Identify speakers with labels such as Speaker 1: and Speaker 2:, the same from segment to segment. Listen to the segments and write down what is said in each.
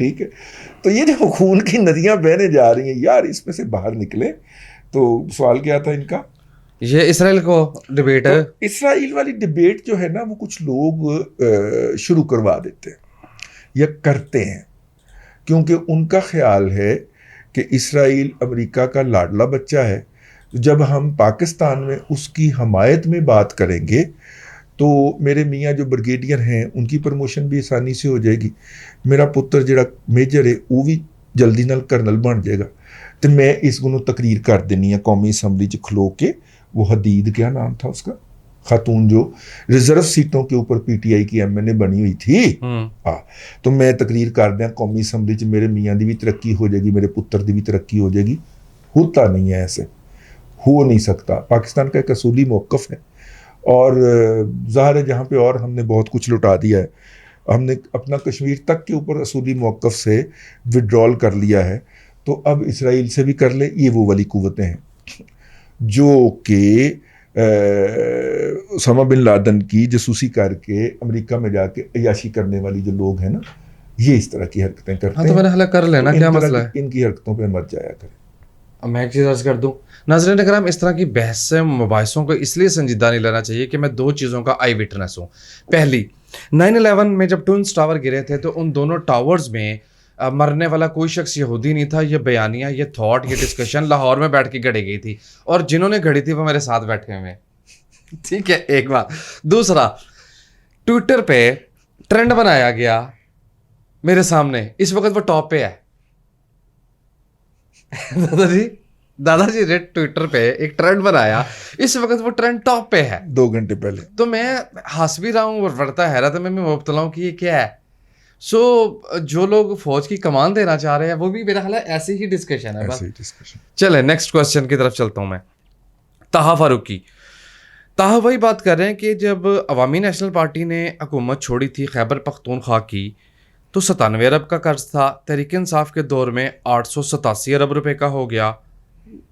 Speaker 1: ٹھیک ہے. تو یہ جو خون کی ندیاں بہنے جا رہی ہیں یار, اس میں سے باہر نکلیں. تو سوال کیا تھا ان کا؟
Speaker 2: یہ اسرائیل کو ڈبیٹ ہے.
Speaker 1: اسرائیل والی ڈبیٹ جو ہے نا وہ کچھ لوگ شروع کروا دیتے ہیں یا کرتے ہیں, کیونکہ ان کا خیال ہے کہ اسرائیل امریکہ کا لاڈلا بچہ ہے. جب ہم پاکستان میں اس کی حمایت میں بات کریں گے تو میرے میاں جو بریگیڈیئر ہیں ان کی پروموشن بھی آسانی سے ہو جائے گی, میرا پتر جڑا میجر ہے وہ بھی جلدی نال کرنل بن جائے گا. تو میں اس گنوں تقریر کر دینی ہے قومی اسمبلی چ کھلو کے. وہ حدید کیا نام تھا اس کا, خاتون جو ریزرو سیٹوں کے اوپر پی ٹی آئی کی ایم این اے بنی ہوئی تھی, تو میں تقریر کر دیا قومی اسمبلی چ میرے میاں دی بھی ترقی ہو جائے گی, میرے پتر دی بھی ترقی ہو جائے گی. ہوتا نہیں ہے, ایسے ہو نہیں سکتا. پاکستان کا ایک اصولی موقف ہے, اور ظاہر ہے جہاں پہ اور ہم نے بہت کچھ لٹا دیا ہے, ہم نے اپنا کشمیر تک کے اوپر اصولی موقف سے وڈرال کر لیا ہے. تو اب اسرائیل سے بھی کر لے. یہ وہ والی قوتیں ہیں جو کہ اسامہ بن لادن کی جاسوسی کر کے امریکہ میں جا کے عیاشی کرنے والی جو لوگ ہیں نا, یہ اس طرح کی حرکتیں کرتے ہیں.
Speaker 2: تو میں نے کر لینا, کیا مسئلہ ہے؟
Speaker 1: ان کی حرکتوں پہ مت جایا کریں.
Speaker 2: میں ایک چیز عرض کر دوں ناظرین اکرام, اس طرح کی بحث سے مباحثوں کو اس لیے سنجیدہ نہیں لینا چاہیے کہ میں دو چیزوں کا آئی وٹنس ہوں. پہلی, 9/11 میں جب ٹوئنس ٹاور گرے تھے تو ان دونوں ٹاورز میں مرنے والا کوئی شخص یہودی نہیں تھا. یہ بیانیہ, یہ تھاٹ, یہ ڈسکشن لاہور میں بیٹھ کے گھڑی گئی تھی, اور جنہوں نے گھڑی تھی وہ میرے ساتھ بیٹھے ہوئے. ٹھیک ہے, ایک بات. دوسرا, ٹویٹر پہ ٹرینڈ بنایا گیا میرے سامنے, اس وقت وہ ٹاپ پہ ہے. دادا جی ریڈ ٹویٹر پہ ایک ٹرینڈ بنایا, اس وقت وہ ٹرینڈ ٹاپ پہ ہے
Speaker 1: 2 گھنٹے پہلے.
Speaker 2: تو میں ہنس بھی رہا ہوں اور بڑھتا حیرت میں مبتلا ہوں کہ یہ کیا ہے. جو لوگ فوج کی کمان دینا چاہ رہے ہیں وہ بھی میرا خیال ہے ایسی ہی ڈسکشن ہے. چلے نیکسٹ کوسچن کی طرف چلتا ہوں میں. طاہا فاروقی, طاہا وہی بات کر رہے ہیں کہ جب عوامی نیشنل پارٹی نے حکومت چھوڑی تھی خیبر پختونخوا کی تو 97 ارب کا قرض تھا, تحریک انصاف کے دور میں 887 ارب روپے کا ہو گیا.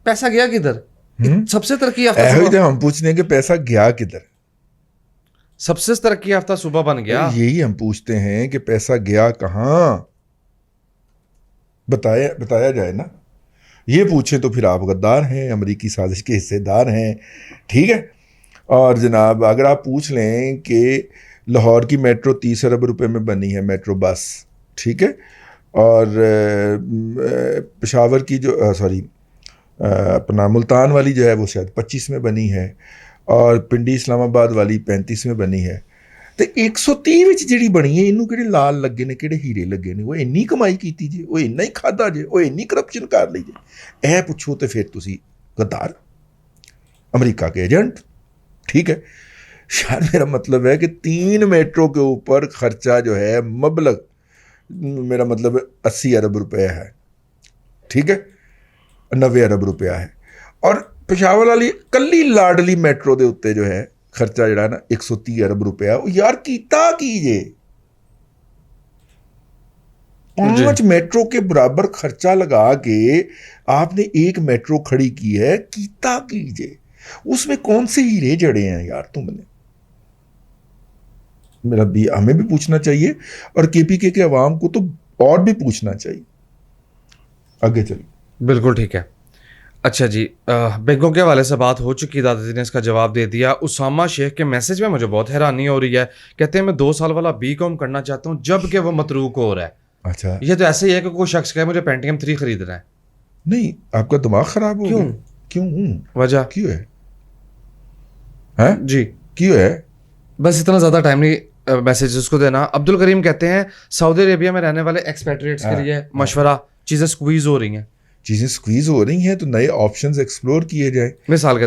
Speaker 2: پیسہ گیا کدھر؟ سب سے ترقی یافتہ,
Speaker 1: ہم پوچھنے کہ پیسہ گیا کدھر,
Speaker 2: سب سے ترقی یافتہ صوبہ بن گیا.
Speaker 1: یہی ہم پوچھتے ہیں کہ پیسہ گیا کہاں, بتایا جائے نا. یہ پوچھیں تو پھر آپ غدار ہیں, امریکی سازش کے حصے دار ہیں. ٹھیک ہے, اور جناب اگر آپ پوچھ لیں کہ لاہور کی میٹرو 30 ارب روپے میں بنی ہے, میٹرو بس, ٹھیک ہے, اور پشاور کی جو اپنا ملتان والی جو ہے وہ شاید 25 میں بنی ہے, اور پنڈی اسلام آباد والی 35 میں بنی ہے. تو 130 وچ جڑی بنی ہے انہوں کہڑے لال لگے نے, کہڑے ہیرے لگے نے, وہ اینی کمائی کیتی جے, وہ اینا ہی کھادا جے, وہ اینی کرپشن کر لی جے. اے پوچھو تو پھر تسی غدار, امریکہ کے ایجنٹ. ٹھیک ہے, شاید میرا مطلب ہے کہ 3 میٹرو کے اوپر خرچہ جو ہے مبلغ, میرا مطلب 80 ارب روپے ہے. ٹھیک ہے, 90 ارب روپیہ ہے. اور پشاور والی کلی لاڈلی میٹرو دے اتنے جو ہے خرچہ جڑا ہے نا 130 ارب روپیہ. یار کیتا کیجے, 5 میٹرو کے برابر خرچہ لگا کے آپ نے ایک میٹرو کھڑی کی ہے, کیتا کیجے. اس میں کون سے ہیرے جڑے ہیں یار تم نے؟ میرا بھی ہمیں بھی پوچھنا چاہیے, اور کے پی کے عوام کو تو اور بھی پوچھنا چاہیے. آگے چلو.
Speaker 2: بالکل ٹھیک ہے. اچھا جی, بینکوں کے حوالے سے بات ہو چکی, دادا جی نے اس کا جواب دے دیا. اسامہ شیخ کے میسج میں مجھے بہت حیرانی ہو رہی ہے, کہتے ہیں میں 2 سال والا BCom کرنا چاہتا ہوں جب کہ وہ متروک ہو رہا ہے.
Speaker 1: اچھا,
Speaker 2: یہ تو ایسے ہی ہے کہ کوئی شخص کہے مجھے پینٹیم 3 خریدنا ہے.
Speaker 1: نہیں, آپ کا دماغ خراب ہو گیا. کیوں
Speaker 2: وجہ
Speaker 1: کیوں ہے
Speaker 2: جی,
Speaker 1: کیوں ہے؟
Speaker 2: بس اتنا زیادہ ٹائم نہیں میسیجز کو دینا. عبد الکریم کہتے ہیں سعودی عربیہ میں رہنے والے ایکسپیٹریٹس کے لیے مشورہ, چیزیں سکویز ہو رہی ہیں.
Speaker 1: چیزیں سکویز ہو رہی ہیں تو نئے آپشنز ایکسپلور کیے جائیں.
Speaker 2: مثال کے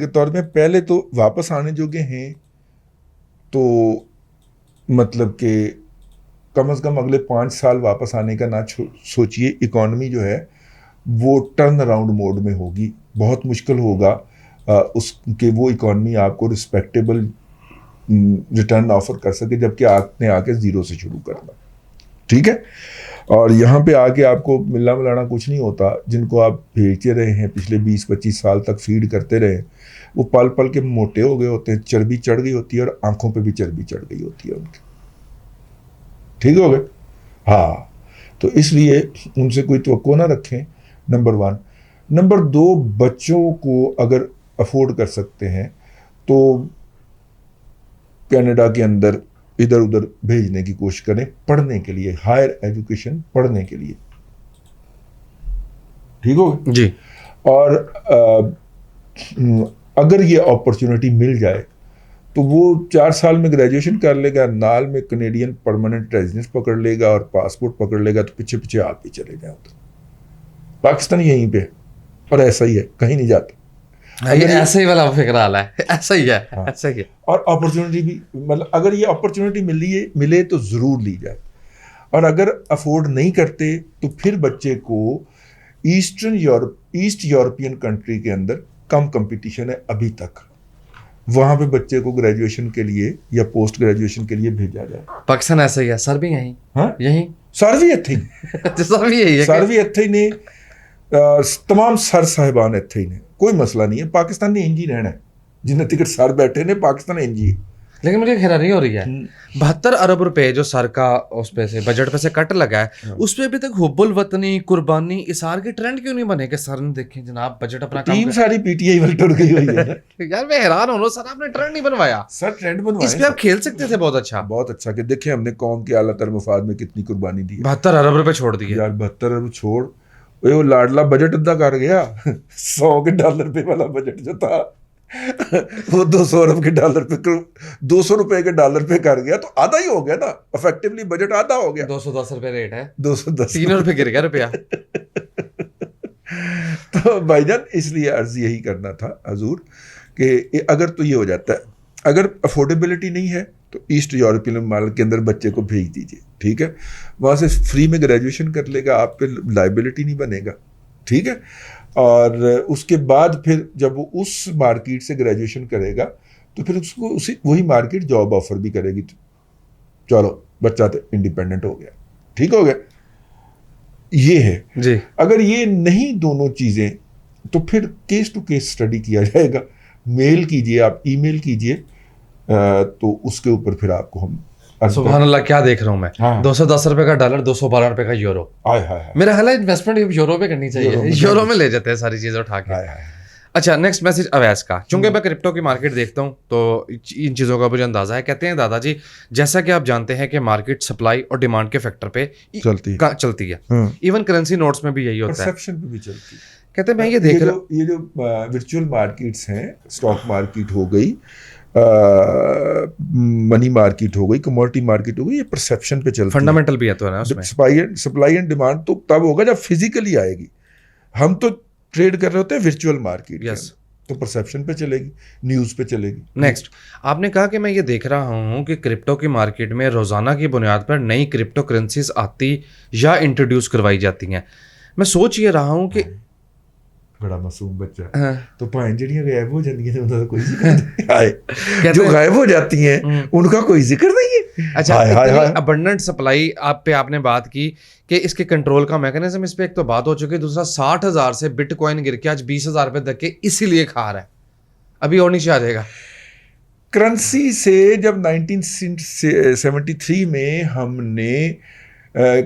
Speaker 2: طور پہ
Speaker 1: پہلے تو واپس آنے جوگے ہیں تو مطلب کہ کم از کم اگلے 5 سال واپس آنے کا نہ سوچئے. اکانومی جو ہے وہ ٹرن اراؤنڈ موڈ میں ہوگی. بہت مشکل ہوگا اس کے وہ اکانومی آپ کو رسپیکٹیبل ریٹرن آفر کر سکے, جبکہ آپ نے آ کے 0 سے شروع کرنا. ٹھیک ہے, اور یہاں پہ آ کے آپ کو ملنا ملانا کچھ نہیں ہوتا. جن کو آپ بھیجتے رہے ہیں پچھلے 20-25 سال تک فیڈ کرتے رہے, وہ پل پل کے موٹے ہو گئے ہوتے ہیں, چربی چڑھ گئی ہوتی ہے, اور آنکھوں پہ بھی چربی چڑھ گئی ہوتی ہے ان کی. ٹھیک ہو گئے, ہاں تو اس لیے ان سے کوئی توقع نہ رکھیں، نمبر 1۔ نمبر 2، بچوں کو اگر افورڈ کر سکتے ہیں تو کینیڈا کے اندر ادھر ادھر بھیجنے کی کوشش کریں پڑھنے کے لیے، ہائر ایجوکیشن پڑھنے کے لیے، ٹھیک ہوگا
Speaker 2: جی۔
Speaker 1: اور اگر یہ اپرچونٹی مل جائے تو وہ 4 سال میں گریجویشن کر لے گا، نال میں کینیڈین پرماننٹ ریزیڈنس پکڑ لے گا اور پاسپورٹ پکڑ لے گا، تو پیچھے پیچھے آپ ہی چلے جائیں ادھر۔ پاکستان یہیں پہ اور ایسا ہی ہے، کہیں نہیں جاتا،
Speaker 2: ایسا ہی والا فکر حال ہے، ایسا ہی ہے، ایسا ہی ہے۔
Speaker 1: اور اپرچونٹی بھی مطلب اگر یہ اپرچونٹی ملے تو ضرور لی جائے، اور اگر افورڈ نہیں کرتے تو پھر بچے کو ایسٹ یورپین کنٹری کے اندر کم کمپٹیشن ہے ابھی تک، وہاں پہ بچے کو گریجویشن کے لیے یا پوسٹ گریجویشن کے لیے بھیجا جائے۔
Speaker 2: پاکستان ایسا ہی ہے، سر بھی یہیں،
Speaker 1: ہاں
Speaker 2: یہیں
Speaker 1: سر بھی اتھے
Speaker 2: سر بھی یہی ہے،
Speaker 1: سر بھی اتھے ہی نے، تمام سر صاحبان اتھے ہی نے، کوئی مسئلہ نہیں ہے، پاکستان نے انجی رہنا ہے، جنہیں تک سر بیٹھے نے پاکستان انجی ہے۔
Speaker 2: لیکن مجھے حیرانی ہو رہی ہے 72 ارب روپے جو سر کا اس پہ سے بجٹ پہ سے کٹ لگا ہے، اس پہ ابھی تک حب الوطنی، قربانی، اثار کے ٹرینڈ کیوں نہیں بنے کہ سر نے دیکھیں جناب بجٹ اپنا کام
Speaker 1: ٹیم ساری پی ٹی آئی والے ٹر گئی ہوئی ہے
Speaker 2: یار میں حیران ہوں سر آپ نے ٹرینڈ نہیں بنوایا،
Speaker 1: سر ٹرینڈ بنوایا،
Speaker 2: اس پہ آپ کھیل سکتے تھے بہت اچھا،
Speaker 1: بہت اچھا کہ دیکھیں ہم نے قوم کے اعلیٰ تر مفاد میں کتنی قربانی دی۔
Speaker 2: 72 ارب روپے چھوڑ دیے
Speaker 1: یار 72 ارب چھوڑ، وہ لاڈلا بجٹ ادا کر گیا، $100 پہ والا بجٹ جو تھا وہ $200 پہ، $200 پہ کر گیا، تو آدھا ہی ہو گیا نا، افیکٹولی بجٹ آدھا ہو گیا۔
Speaker 2: 210 روپے ریٹ ہے،
Speaker 1: 210
Speaker 2: 3 روپے گر گیا روپیہ۔
Speaker 1: تو بھائی جان اس لیے عرض یہی کرنا تھا حضور کہ اگر تو یہ ہو جاتا ہے، اگر افورڈیبلٹی نہیں ہے تو ایسٹ یورپین ممالک کے اندر بچے کو بھیج دیجیے، ٹھیک ہے، وہاں سے فری میں گریجویشن کر لے گا، آپ پہ لائبلٹی نہیں بنے گا، ٹھیک ہے، اور اس کے بعد پھر جب وہ اس مارکیٹ سے گریجویشن کرے گا تو پھر اس کو وہی مارکیٹ جاب آفر بھی کرے گی، چلو بچہ تو انڈیپینڈنٹ ہو گیا، ٹھیک ہو گیا۔ یہ ہے
Speaker 2: جی،
Speaker 1: اگر یہ نہیں دونوں چیزیں تو پھر کیس ٹو کیس اسٹڈی کیا جائے گا، میل کیجئے، آپ ای میل کیجئے، تو اس کے اوپر پھر آپ کو ہم
Speaker 2: سبحان اللہ کیا دیکھ رہا ہوں میں، 210 روپے کا ڈالر، 212 روپے کا یورو، میرا خیال ہے انویسٹمنٹ یورو پہ کرنی چاہیے، یورو میں لے جاتے ہیں ساری چیزیں اٹھا کے۔ اچھا نیکسٹ میسج اویس کا، چونکہ میں کرپٹو کی مارکیٹ دیکھتا ہوں تو ان چیزوں کا مجھے اندازہ ہے، کہتے ہیں دادا جی جیسا کہ آپ جانتے ہیں کہ مارکیٹ سپلائی اور ڈیمانڈ کے فیکٹر پہ چلتی ہے، ایون کرنسی نوٹس میں بھی یہی ہوتا ہے،
Speaker 1: پرسیپشن پہ بھی چلتی ہے۔
Speaker 2: کہتے ہیں میں یہ دیکھ رہا
Speaker 1: یہ جو ورچوئل مارکیٹس ہیں، اسٹاک مارکیٹ ہو گئی، منی مارکیٹ ہو گئی، کموڈٹی مارکیٹ ہو گئی، یہ پرسیپشن پہ چلتی ہے،
Speaker 2: فنڈامنٹل بھی ہے تو ہے نا اس میں،
Speaker 1: سپلائی اینڈ ڈیمانڈ تو تب ہوگا جب فزیکلی آئے گی، ہم تو ٹریڈ کر رہے ہوتے ہیں ورچوئل مارکیٹ، تو پرسیپشن پہ چلے گی، نیوز پہ چلے گی۔
Speaker 2: نیکسٹ آپ نے کہا کہ میں یہ دیکھ رہا ہوں کہ کرپٹو کی مارکیٹ میں روزانہ کی بنیاد پر نئی کرپٹو کرنسیز آتی یا انٹروڈیوس کروائی جاتی ہیں، میں سوچ یہ رہا ہوں کہ
Speaker 1: بڑا معصوم بچہ، تو پائیں جڑیاں غائب ہو جاتی ہیں تو کوئی ذکر نہیں، جو غائب ہو جاتی ہیں ان کا کوئی ذکر نہیں ہے۔
Speaker 2: اچھا ابنڈنٹ سپلائی آپ نے بات کی کہ اس کے کنٹرول کا میکانزم، اس پہ ایک تو بات ہو چکی ہے، دوسرا 60,000 سے بٹ کوائن گر کے آج 20,000 روپے تک کے اسی لیے کھا رہا ہے، ابھی اور نیچے آ جائے گا۔
Speaker 1: کرنسی سے جب 1973 میں ہم نے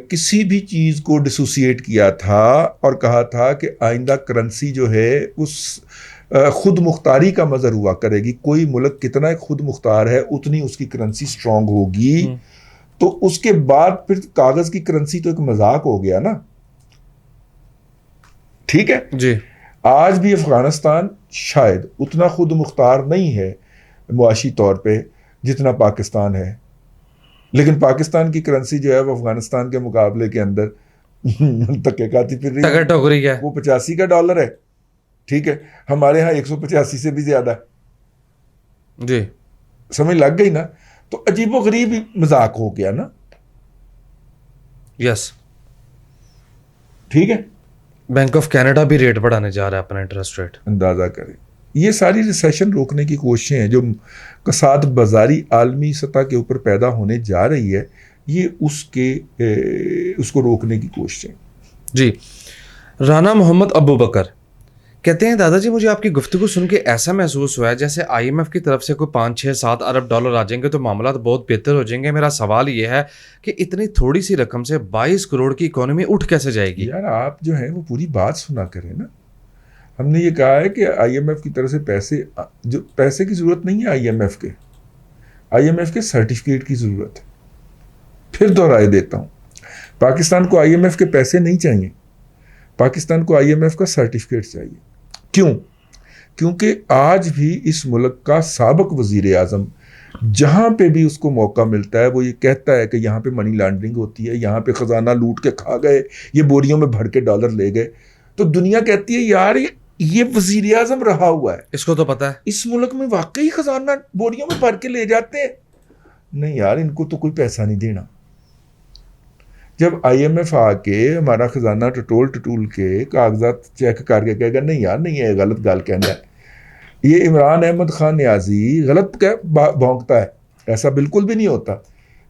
Speaker 1: کسی بھی چیز کو ڈسوسیٹ کیا تھا اور کہا تھا کہ آئندہ کرنسی جو ہے اس خود مختاری کا مظہر ہوا کرے گی، کوئی ملک کتنا خود مختار ہے اتنی اس کی کرنسی سٹرونگ ہوگی، تو اس کے بعد پھر کاغذ کی کرنسی تو ایک مذاق ہو گیا نا، ٹھیک ہے
Speaker 2: جی۔
Speaker 1: آج بھی افغانستان شاید اتنا خود مختار نہیں ہے معاشی طور پہ جتنا پاکستان ہے، لیکن پاکستان کی کرنسی جو ہے وہ افغانستان کے مقابلے کے اندر تکے کھاتی پھر رہی ہے، وہ $85 ہے، ٹھیک ہے، ہمارے ہاں 185 سے بھی زیادہ ہے،
Speaker 2: جی
Speaker 1: سمجھ لگ گئی نا، تو عجیب و غریب مذاق ہو گیا نا،
Speaker 2: یس۔
Speaker 1: ٹھیک ہے،
Speaker 2: بینک آف کینیڈا بھی ریٹ بڑھانے جا رہا ہے اپنا انٹرسٹ ریٹ،
Speaker 1: اندازہ کریں، یہ ساری ریسیشن روکنے کی کوششیں ہیں جو کساد بازاری عالمی سطح کے اوپر پیدا ہونے جا رہی ہے، یہ اس کو روکنے کی کوششیں۔
Speaker 2: جی۔ رانا محمد ابو بکر کہتے ہیں دادا جی مجھے آپ کی گفتگو سن کے ایسا محسوس ہوا ہے جیسے IMF کی طرف سے کوئی 5-6-7 ارب ڈالر آ جائیں گے تو معاملات بہت بہتر ہو جائیں گے. میرا سوال یہ ہے کہ اتنی تھوڑی سی رقم سے 22 کروڑ کی اکانومی اٹھ کیسے جائے گی؟
Speaker 1: یار آپ جو ہیں وہ پوری بات سنا کریں نا. ہم نے یہ کہا ہے کہ IMF کی طرف سے پیسے کی ضرورت نہیں ہے. IMF کے سرٹیفکیٹ کی ضرورت ہے. پھر دوہرائے دیتا ہوں, پاکستان کو IMF کے پیسے نہیں چاہیے, پاکستان کو IMF کا سرٹیفکیٹ چاہیے. کیوں؟ کیونکہ آج بھی اس ملک کا سابق وزیر اعظم جہاں پہ بھی اس کو موقع ملتا ہے وہ یہ کہتا ہے کہ یہاں پہ منی لانڈرنگ ہوتی ہے, یہاں پہ خزانہ لوٹ کے کھا گئے, یہ بوریوں میں بھر کے ڈالر لے گئے. تو دنیا کہتی ہے یار یہ وزیر اعظم رہا ہوا ہے,
Speaker 2: اس کو تو پتا ہے
Speaker 1: اس ملک میں واقعی خزانہ بوریوں میں بھر کے لے جاتے ہیں. نہیں یار, ان کو تو کوئی پیسہ نہیں دینا. جب IMF آ کے ہمارا خزانہ ٹٹول کے کاغذات چیک کر کے کہے گا نہیں یار نہیں ہے, غلط گال کہنا ہے, یہ عمران احمد خان نیازی غلط بھونکتا ہے, ایسا بالکل بھی نہیں ہوتا.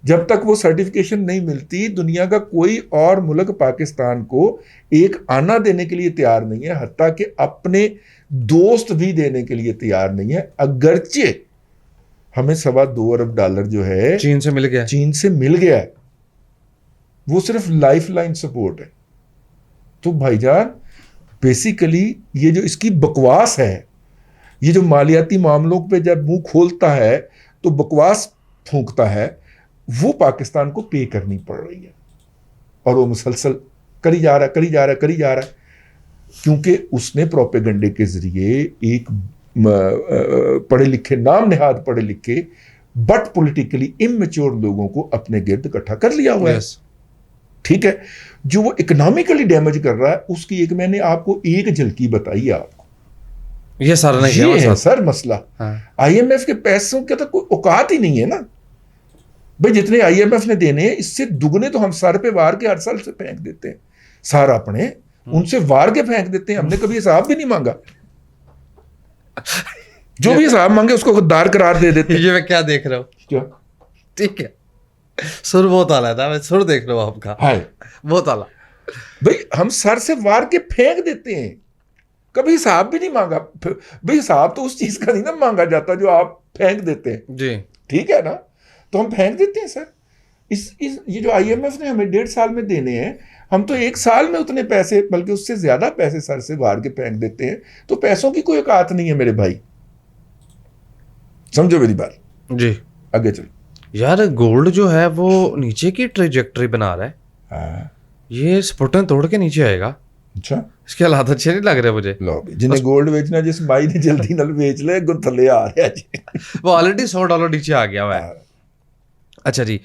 Speaker 1: جب تک وہ سرٹیفکیشن نہیں ملتی دنیا کا کوئی اور ملک پاکستان کو ایک آنا دینے کے لیے تیار نہیں ہے, حتیٰ کہ اپنے دوست بھی دینے کے لیے تیار نہیں ہے. اگرچہ ہمیں 2.25 ارب ڈالر جو ہے
Speaker 2: چین سے
Speaker 1: مل گیا ہے, وہ صرف لائف لائن سپورٹ ہے. تو بھائی جان بیسیکلی یہ جو اس کی بکواس ہے, یہ جو مالیاتی معاملوں پہ جب منہ کھولتا ہے تو بکواس پھونکتا ہے, وہ پاکستان کو پے کرنی پڑ رہی ہے. اور وہ مسلسل کری جا رہا ہے کیونکہ اس نے پروپیگنڈے کے ذریعے ایک پڑھے لکھے, نام نہاد پڑھے لکھے بٹ پولیٹیکلی امیچور لوگوں کو اپنے گرد اکٹھا کر لیا ہوا ہے. ٹھیک ہے, جو وہ اکنامیکلی ڈیمیج کر رہا ہے اس کی ایک میں نے آپ کو ایک جھلکی بتائی ہے. آپ کو
Speaker 2: یہ سارا نہیں
Speaker 1: ہے سر مسئلہ. IMF کے پیسوں کا تو کوئی اوقات ہی نہیں ہے نا بھائی. جتنے IMF نے دینے ہیں اس سے دگنے تو ہم سر پہ وار کے ہر سال سے پھینک دیتے ہیں, سارا اپنے ان سے وار کے پھینک دیتے ہیں. ہم نے کبھی حساب بھی نہیں مانگا, جو بھی حساب مانگے اس کو غدار قرار دے دیتے ہیں.
Speaker 2: یہ میں کیا دیکھ رہا ہوں,
Speaker 1: کیا
Speaker 2: ٹھیک ہے, سر بہت اعلیٰ تھا, میں سر دیکھ رہا ہوں آپ کا بہت اعلیٰ.
Speaker 1: بھائی ہم سر سے وار کے پھینک دیتے ہیں, کبھی حساب بھی نہیں مانگا. بھائی حساب تو اس چیز کا نہیں نا مانگا جاتا جو آپ پھینک دیتے ہیں.
Speaker 2: جی
Speaker 1: ٹھیک ہے نا, تو ہم پھینک دیتے ہیں سر. یہ جو IMF نے ہمیں 1.5 سال میں دینے ہیں, ہم تو 1 سال میں اتنے پیسے بلکہ اس سے زیادہ پیسے سر سے وار کے پھینک دیتے ہیں. تو پیسوں کی کوئی اوقات نہیں ہے میرے بھائی, سمجھو میری بات.
Speaker 2: جی
Speaker 1: آگے چلو.
Speaker 2: یار گولڈ جو ہے وہ نیچے کی ٹریجیکٹری بنا رہا ہے, یہ سپورٹیں توڑ کے نیچے آئے گا.
Speaker 1: اچھا,
Speaker 2: اس کے حالات اچھے نہیں لگ رہے مجھے.
Speaker 1: لو جنہیں گولڈ بیچنا جس مائی نے جلدی نل بیچ لے, گن تھلے آ رہا ہے جی.
Speaker 2: وہ آلریڈی $100 نیچے آ گیا ہوا ہے. اچھا جی,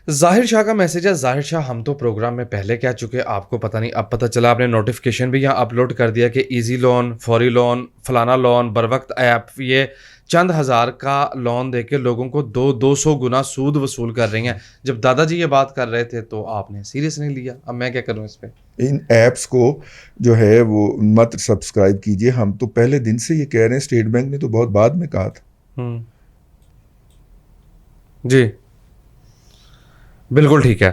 Speaker 2: ظاہر شاہ کا میسج ہے. ظاہر شاہ ہم تو پروگرام میں پہلے کہہ چکے, آپ کو پتہ نہیں اب پتہ چلا, آپ نے نوٹیفیکیشن بھی یہاں اپلوڈ کر دیا کہ ایزی لون, فوری لون, فلانا لون, بر وقت ایپ, یہ چند ہزار کا لون دے کے لوگوں کو 200 گنا سود وصول کر رہی ہیں. جب دادا جی یہ بات کر رہے تھے تو آپ نے سیریس نہیں لیا. اب میں کیا کروں اس پہ؟
Speaker 1: ان ایپس کو جو ہے وہ مت سبسکرائب کیجئے. ہم تو پہلے دن سے یہ کہہ رہے ہیں, اسٹیٹ بینک نے تو بہت بعد میں کہا تھا.
Speaker 2: جی بالکل ٹھیک ہے.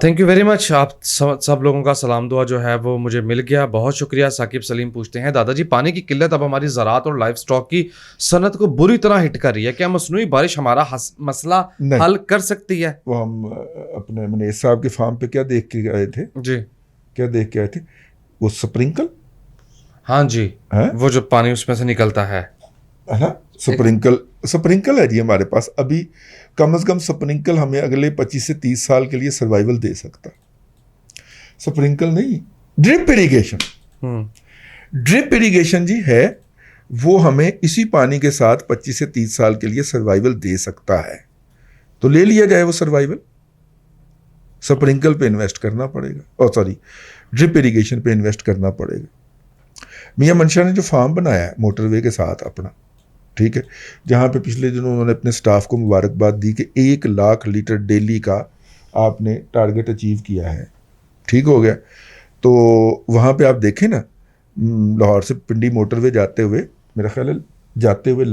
Speaker 2: Thank you very much. آپ سب لوگوں کا سلام دعا جو ہے وہ مجھے مل گیا, بہت شکریہ. ثاقب سلیم پوچھتے ہیں دادا جی پانی کی قلت اب ہماری زراعت اور لائف سٹاک کی صنعت کو بری طرح ہٹ کر رہی ہے, کیا مصنوعی بارش ہمارا مسئلہ حل کر سکتی ہے؟
Speaker 1: وہ ہم اپنے منیر صاحب کے فارم پہ کیا دیکھ کے آئے تھے؟
Speaker 2: جی
Speaker 1: کیا دیکھ کے آئے تھے؟ وہ سپرنکل.
Speaker 2: ہاں جی, وہ جو پانی اس میں سے نکلتا ہے
Speaker 1: نا, سپرنکل ہے جی ہمارے پاس. ابھی کم از کم سپرنکل ہمیں اگلے 25 سے 30 سال کے لیے سروائیول دے سکتا. سپرنکل نہیں, ڈرپ اریگیشن. ڈرپ اریگیشن جی ہے, وہ ہمیں اسی پانی کے ساتھ 25 سے 30 سال کے لیے سروائیول دے سکتا ہے. تو لے لیا جائے وہ سروائیول. سپرنکل پہ انویسٹ کرنا پڑے گا, ڈرپ اریگیشن پہ انویسٹ کرنا پڑے گا. میاں منشا نے جو فارم بنایا ہے موٹر وے کے ساتھ اپنا, ٹھیک ہے, جہاں پہ پچھلے دنوں انہوں نے اپنے سٹاف کو مبارکباد دی کہ 1 لاکھ لیٹر ڈیلی کا آپ نے ٹارگٹ اچیو کیا ہے, ٹھیک ہو گیا. تو وہاں پہ آپ دیکھیں نا, لاہور سے پنڈی موٹر وے جاتے ہوئے, میرا خیال ہے جاتے ہوئے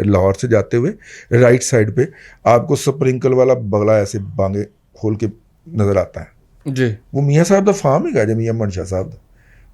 Speaker 1: لاہور سے جاتے ہوئے رائٹ سائڈ پہ آپ کو سپرنکل والا بغلا ایسے بانگے کھول کے نظر آتا ہے.
Speaker 2: جی,
Speaker 1: وہ میاں صاحب دا فارم ہے گا جی, میاں منشا صاحب دا.